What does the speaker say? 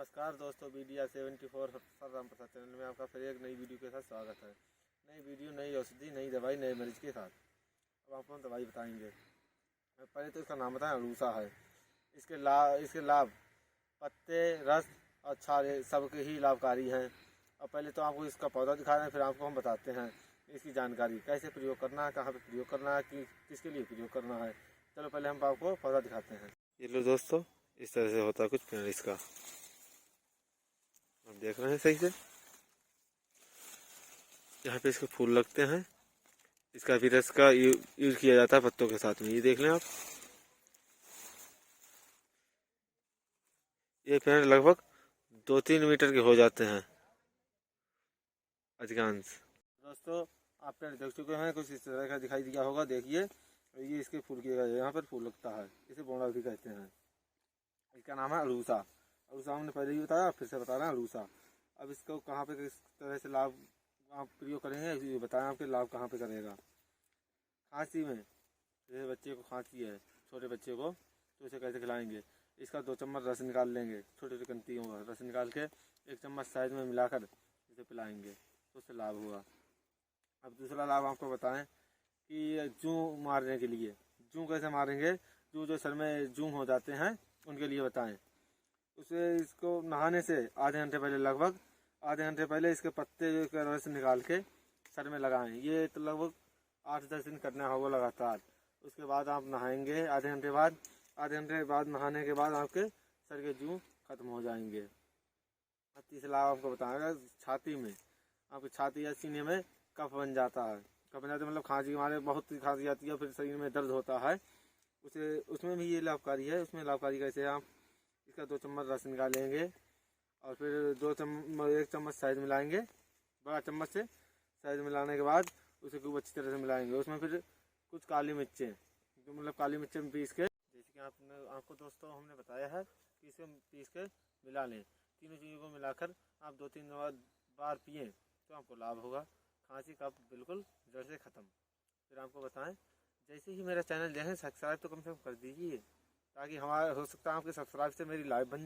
नमस्कार दोस्तों, BDR 74 sir Ram Prasad channel में आपका फिर एक नई वीडियो के साथ स्वागत है। नई वीडियो, नई औषधि, नई दवाई, नए मरीज के साथ। अब आपको हम दवाई बताएंगे। पहले तो इसका नाम बताएं, अड़ूसा है। इसके लाभ पत्ते, रस और छाले सबके ही लाभकारी हैं। अब पहले तो आपको इसका पौधा दिखा रहे हैं, फिर आपको हम बताते हैं इसकी जानकारी, कैसे प्रयोग करना है, कहाँ पर प्रयोग करना है, किसके लिए प्रयोग करना है। चलो पहले हम आपको पौधा दिखाते हैं। ये लो दोस्तों, इस तरह से होता है कुछ पेड़ इसका। आप देख रहे हैं सही से, यहाँ पे इसके फूल लगते हैं। इसका भी रस का यूज किया जाता है पत्तों के साथ में। ये देख लें आप, ये पेड़ लगभग 2-3 मीटर के हो जाते हैं अधिकांश। दोस्तों आप पेड़ देख चुके हैं, कुछ इस तरह का दिखाई दिया होगा। देखिए, ये इसके फूल के यहाँ पर फूल लगता है, इसे बोंडा भी कहते हैं। इसका नाम है अड़ूसा। अड़ूसा हमने पहले ही बताया, फिर से बता रहे हैं अड़ूसा। अब इसको कहाँ पे किस तरह से लाभ आप प्रयोग करेंगे, ये बताएं आपके लाभ कहाँ पे करेगा। खांसी में, जैसे बच्चे को खांसी है, छोटे बच्चे को, तो इसे कैसे खिलाएंगे। इसका 2 चम्मच रस निकाल लेंगे, छोटे छोटे कंतियों का रस निकाल के 1 चम्मच साइज में मिलाकर इसे पिलाएंगे, तो उससे लाभ होगा। अब दूसरा लाभ आपको बताएं कि जूं मारने के लिए, जूं कैसे मारेंगे। जूं जो सर में जूं हो जाते हैं उनके लिए बताएं। उसे इसको नहाने से आधे घंटे पहले, लगभग आधे घंटे पहले इसके पत्ते का रस निकाल के सर में लगाएं। ये तो लगभग 8-10 दिन करना होगा लगातार। उसके बाद आप नहाएंगे आधे घंटे बाद। आधे घंटे बाद नहाने के बाद आपके सर के जूं खत्म हो जाएंगे। अब तीसरा लाभ आपको बताएगा, छाती में, आपकी छाती या सीने में कफ बन जाता है। कफ बन जाता है मतलब खांसी, हमारे बहुत खांसी आती है, फिर शरीर में दर्द होता है, उसमें भी ये लाभकारी है। उसमें लाभकारी कैसे है, आप इसका 2 चम्मच रस निकालेंगे और फिर 1 चम्मच शहद मिलाएंगे, बड़ा चम्मच से शहद मिलाने के बाद उसे खूब अच्छी तरह से मिलाएंगे। उसमें फिर कुछ काली मिर्चें, जो मतलब काली मिर्चें पीस के, जैसे कि आपको दोस्तों हमने बताया है कि इसे पीस के मिला लें। तीनों चीज़ों को मिलाकर आप 2-3 बार पिएँ तो आपको लाभ होगा। खांसी कफ बिल्कुल जड़ से ख़त्म। फिर आपको बताएं, जैसे ही मेरा चैनल देखें सब्सक्राइब तो कम से कम कर दीजिए, ताकि हमारा हो सकता है आपके सब्सक्राइब से मेरी लाइव बन